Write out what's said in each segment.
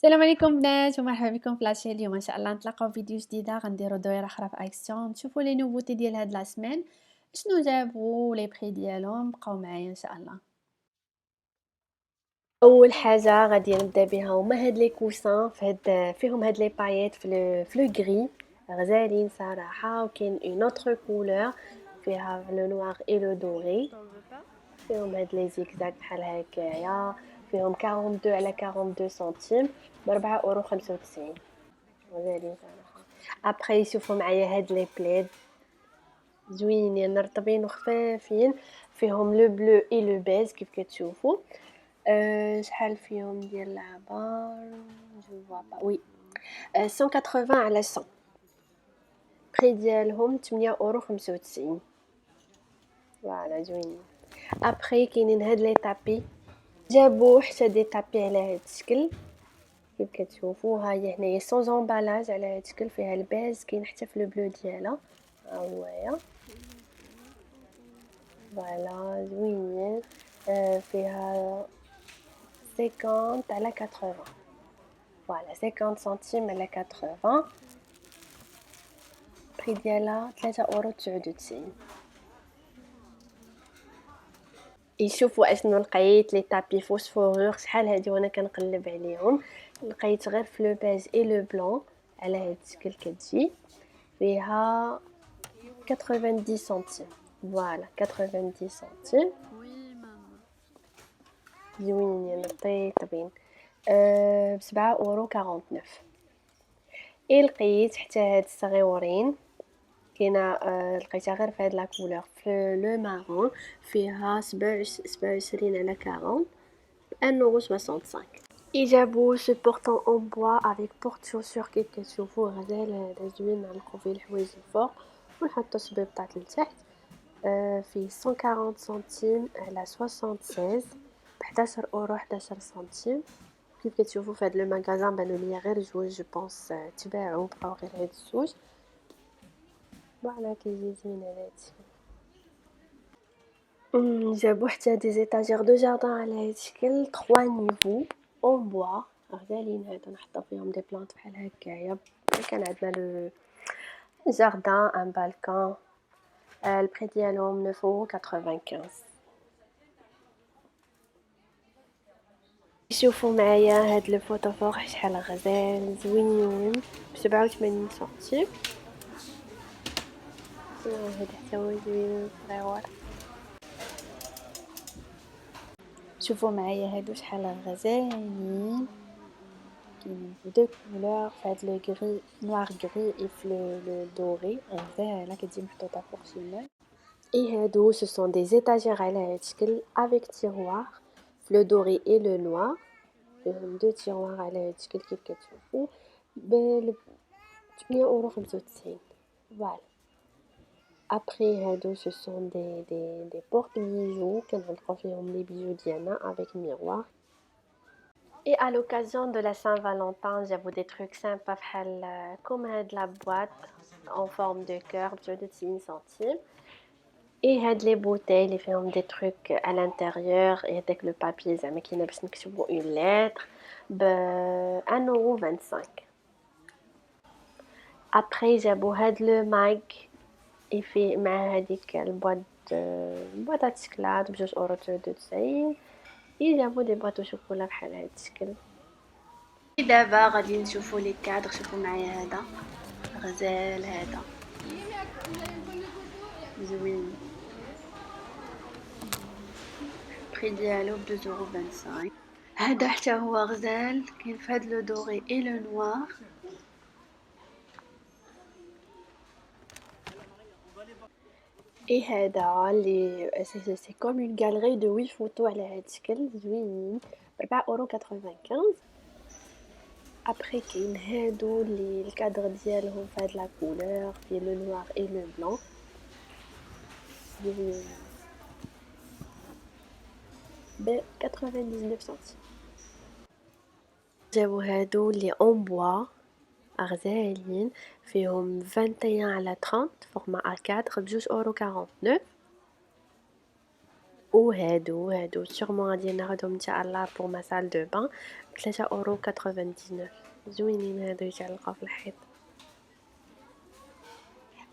السلام عليكم بنات ومرحبا بكم في لاشين. اليوم ان شاء الله نتلاقاو في فيديو جديده، غنديرو دويره اخرى في اكسيون نشوفوا لي نوفوتي ديال هاد لا سيمين شنو جابوا لي بري ديالهم. بقاو معايا ان شاء الله. اول حاجه غادي نبدا بها هما هاد لي كوسان فيهم هاد لي بايات في لو غري غزالين صراحه، وكاين اون اوتر كولور فيها لو نوار اي لو دوري، فيهم هاد لي زيكزاك بحال هكايا، فيهم 42 على 42 سنتيم ب 4.95 €. غزالين صراحه. ابخي شوفوا معايا هاد لي بليد زوينين رطبين وخفافين، فيهم لو بلو اي لو بيج كيف كتشوفوا. شحال فيهم ديال العبار جو فوا با وي 180 على 100. بري ديالهم 8.95 €. فوالا زوينين. ابخي كاينين هاد لي طابي، جابوا حتى دي طابي على هاد الشكل كيف كتشوفوا. ها هي هنايا سون امبالاج على هاد الشكل، فيها البيج كاين حتى في لو بلو ديالها، ها هويا فوالا زوينين. فيها 50 على 80، فوالا 50 سنتيم على 80. بري ديالها 3.99 €. يشوفوا اشنو لقيت لي طابي فوسفورور شحال هادي وانا كنقلب عليهم. لقيت غير في لو بيج اي لو بلون على هاد الشكل كتجي فيها 90 سنتيم، فوالا 90 سنتيم زوينين رطيبين ب7.49 €. اي لقيت حتى هاد الصغيورين كاينه لقيتها غير في هاد لا كولور في لو مارون، فيها 27 على 40 1.65 €. جابوا سو بورطون اون بوا افيك بورت شوسور كيف كتشوفوا غزال هذا زوين، نعلقو فيه الحوايج الفوق ونحطو الشبيبطات لتحت. فيه 140 سنتيم على 76 ب 11.11 €. كيف كتشوفوا في هذا لو ماغازان بانوا ليا غير جوج، جو بونس تباعوا بقاو غير هاد الزوج. فوالا كيجي زوين على هادشي. جابوا حتى دي زيتاجير دو جاردان على هاد الشكل 3 نيفو اون بوا غزالين هادو، نحطو فيهم دي بلانط بحال هكايا. كان عندنا لو جاردان ان بالكون. البري ديالهم 9.95 €. شوفوا معايا هاد لو فوطوفور شحال غزال زوينين ب87 سنتيم. هاد حتى هو زوين صغيور. شوفوا معايا هادو شحال غزالين، كاينين في دو كولور، في هاد لو غري نوار غري اي في لو دوري غزاله كتجي محطوطه فوق شي مال. اي هادو سو سون دي زيتاجير على هاد الشكل افيك تيروار في لو دوري اي لو نوار، فيهم دو تيروار على هاد الشكل كيف كتشوفوا ب 8.95 €. فوالا. ابري هادو سو سون دي بورت بيجو كنعلقو فيهم لي بيجو ديالنا افيك ميروار. Et à l'occasion de la Saint-Valentin, j'avoue des trucs sympas comme la boîte en forme de cœur de 90 centimes. Et les bouteilles, ils font des trucs à l'intérieur et avec le papier, زعما كاينه باش نكتبوا une lettre ب 1,25 €. Après جابوا هاد لو ماك يفي مع هذيك البواط بواط شكلاط ب2.99 €. جابوا دي بواطو شوكولا بحال هاد الشكل. دابا غادي نشوفوا لي كادر. شوفوا معايا هذا غزال، هذا زوين، بري ديالو ب2.25 €. هذا حتى هو غزال، كاين في هاد لو دوري اي لو نوار. اي هذا اللي سي كوم اون غاليري دو 8 فوتو على هاد الشكل زوينين ب 4.95 €. ابخي كاين هادو اللي الكادر ديالهم في هاد لا كولور في لو نوار اي لو بلون زوين ب 99 سنتيم. جابوا هادو اللي اون بوا غزالين، فيهم 21 على 30 فورما A4 ب 2.49 €. وهادو سيغمون غادي ناخدهم ان شاء الله بور ما سال دو بان €3.99. زوينين هادو يتعلقوا في الحيط.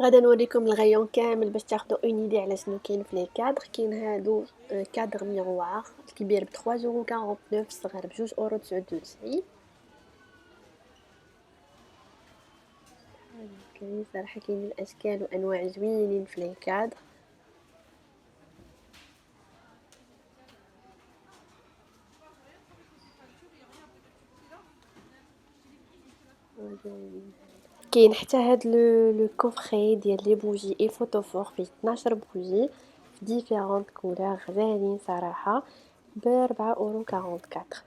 غادا نوريكم الغيون كامل باش تاخدو اون ايدي على شنو كاين في لي كادر. كاين هادو كادر ميغوار الكبير ب3.49€، الصغير ب2.99€. كاين صراحه كاين الاشكال وانواع زوينين في لي كادر. كاين حتى هاد لو كوفري ديال لي بوجي اي فوتوفور فيه 12 بوجي في ديفيرونت كولور غزالين صراحه ب4.44€.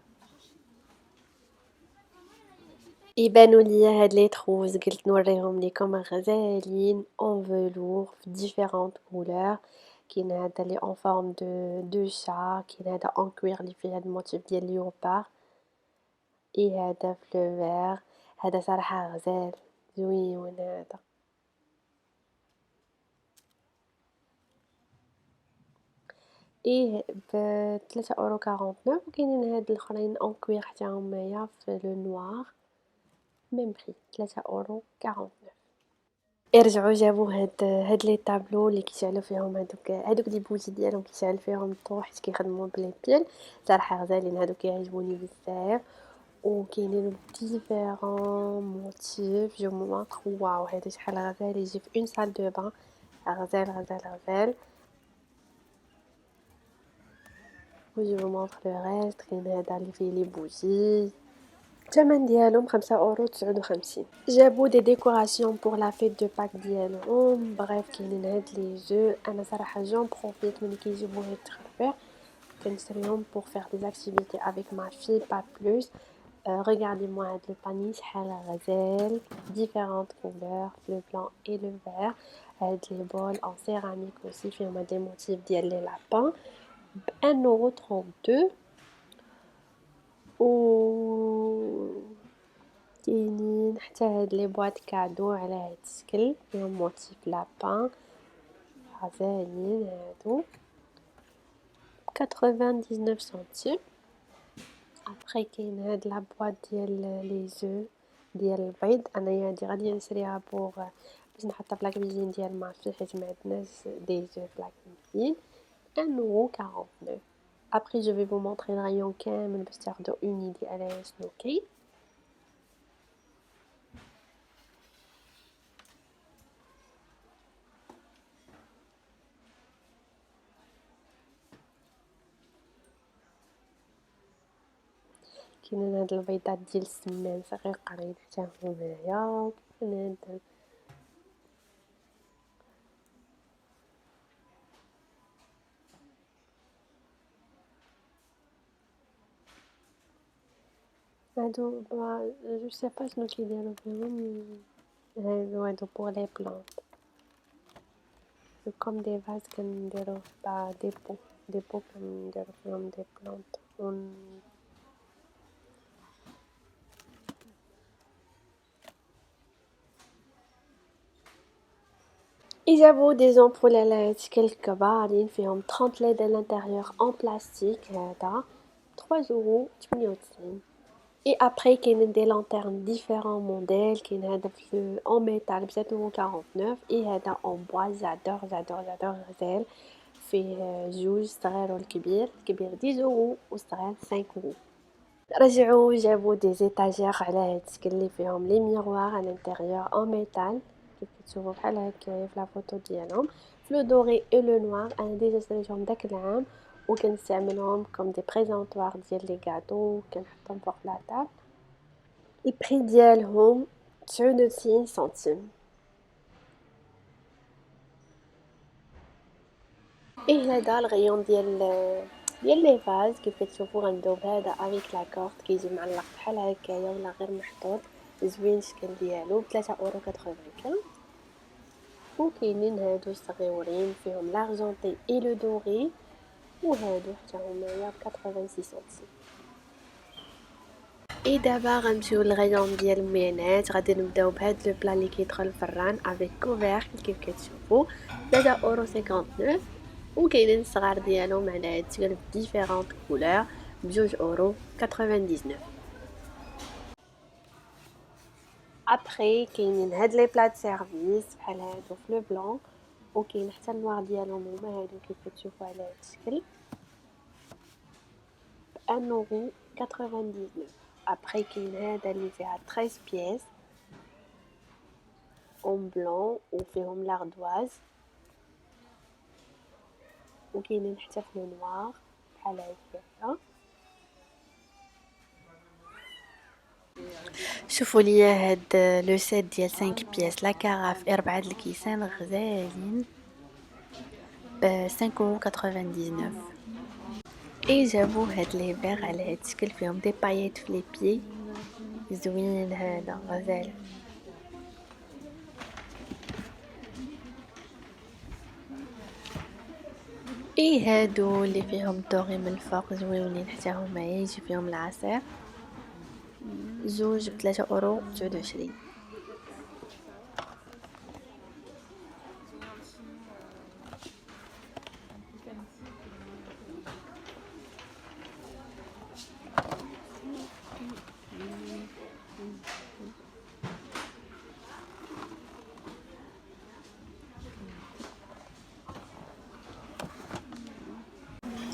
يبانوا ليا هاد لي تروز قلت نوريهم ليكم غزالين اون فيلور في ديفيرونت كولور. كاين هذا لي اون فورم دو شا، كاين هذا اون كوير اللي فيه هاد الموتيف ديال ليوبار، اي هذا في لو فير. هذا صراحه غزال زوين هذا. ايه ب3.49€. وكاينين هاد الاخرين اون كوير حتى همايا في لو نوار ميم بري 3.49€. يرجعوا جابوا هاد لي طابلو اللي كيشعلوا فيهم هادوك لي بوجي ديالهم كيشعل فيهم الضو حيت كيخدموا بلي بيل. صراحه غزالين هادو كيعجبوني بزاف. وكاينين ديفيرون موتيف جو مونطخ. واو هذا شحال غزال يجي في اون سال دو بان. غزال غزال غزال. وجو مونطخ لو ريست. كاين هذا اللي فيه لي بوجي الثمن ديالهم 5.59€. جابوا دي ديكوراسيون بور لا فيت دو باك ديالهم. بغيف كاينين هاد لي جو. انا صراحه جون بروفيت ملي كيجيبوا هاد التخربيق كنشريهم بور فير دي اكتيفيتي افيك ما في با بلوس. regardez moi هاد لو باني شحال غزال ديفيرونت كولور لو بلان اي لو فير. هاد لي بول ان سيراميك اوسي فيهم هاد لي موتيف ديال لي لابان ب 1.32€. و كاينين حتى هاد لي بواط كادو على هاد الشكل فيهم موتيف لابان غزالين هادو 99 سنتيم. ابخي كاين هاد لا بواط ديال لي زو ديال البيض. انايا هادي غادي نشريها بوغ باش نحطها في لاكوزين ديال مافي حيت ما عندناش دي زو في لاكوزين 1.49€. ابخي جو في فو مونطري الغيون كامل باش تاخدو اون ايدي على شنو كاين. كاينين هاد البيضات ديال السمان صغيقرين حتى همايا. كاين هادو جو سي با شنو كيديروا فيهم. هادو بوغ لي بلانط كوم دي فاز كنديرو با دي بو كنديرو فيهم دي بلانط. جابوا دي زامبول على هاد الشكل كبارين فيهم 30 ليد على الانتيريور اون بلاستيك. هذا 3.98€. اي ابري كاينين دي لانتيرن ديفيرون موديل. كاين هذا في اون ميتال ب 7.49€. اي هذا اون بوا جادور جادور جادور غزال فيه جوج صغير والكبير. الكبير 10€ والصغير 5€. رجعوا جابوا دي زيتاجير على هاد الشكل اللي فيهم لي ميروار على الانتيريور اون ميتال كيف كتشوفوا بحال هكايا في لا فوتو ديالهم في لو دوري اي لو نوار. انا ديجا شريتهم داك العام وكنستعملهم كوم دي بريزونطوار ديال لي غاتو كنحطهم فوق لا طابل. البري ديالهم 99 سنتيم. ايه هذا الغيون ديال لي فاز كيف كتشوفوا غندوب هذا افيك لا كورد كيجي معلق بحال هكايا ولا غير محطوط زوين الشكل ديالو ب 3.95€. وكاينين هادو صغيورين فيهم لارجونتي اي لو دوري وهادو حتى همايا ب 86 سنتيم. اي دابا غنمشيو للغيون ديال المينات. غادي نبداو بهاد لو بلا اللي كيدخل الفران افيك كوفيركل كيف كتشوفوا 3.59€. وكاينين الصغار ديالهم على هاد الشكل بديفيرونت كولور ب2 €99. ابخي كاينين هاد لي بلات سيرفيس بحال هادو في لو بلون، وكاين حتى النوار ديالهم هما هادو كيف كتشوفوا على هاد الشكل ب1 €99. ابخي كاين هذا اللي فيها 13 بياس اون بلون وفيهم لاردواز، وكاينين حتى في لو نوار بحال هكا. شوفوا لي هاد لو سيت ديال 5 بياس لا كاراف 4 الكيسان غزالين ب 5,99 €. اي جابوا هاد لي فيغ على هاد الشكل فيهم دي بايات في لي بيي زوين، هذا غزال. اي هادو اللي فيهم دوغي من الفوق زويونين حتى هما، يجي فيهم العصير، زوج ب3,29 €.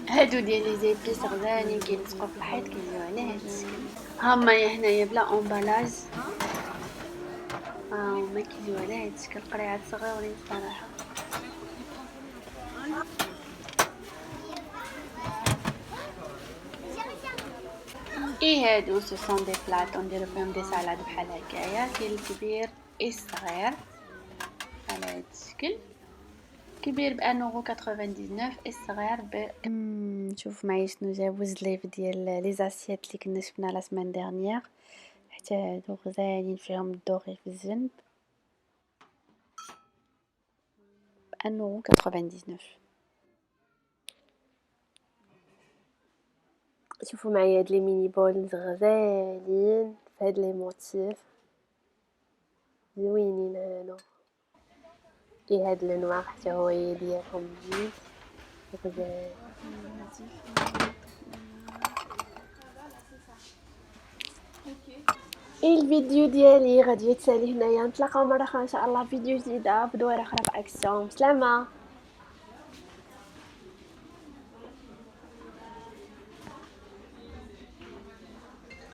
هادو ديال لي زيبيس غزالين كيلصقوا في الحيط كيجيو على هاد الشكل، هما هنايا بلا امبالاج، هما كيجيو على هاد الشكل قريعات صغيورين صراحه. اي هادو سو سون دي بلاط نديرو فيهم دي سالاد بحال هكايا، كاين الكبير الصغير على هاد الشكل، كبير ب1,99 €، الصغير شوف معايا شنو جابو زليف ديال لي زاسيات اللي كنا شفنا لا سمان ديرنيير، حتى هادو غزالين فيهم الدوغي في الجنب ب1,99 €. شوفوا معايا هاد لي ميني بولز غزالين في هاد لي موتيف زوينين هادو، اي هاد النوار حتى هو ديالهم زوين غزال. اي الفيديو ديالي غادي يتسالي هنايا، نتلاقاو مره اخرى ان شاء الله فيديو جديده بدويره اخرى في اكسيون. بسلامه.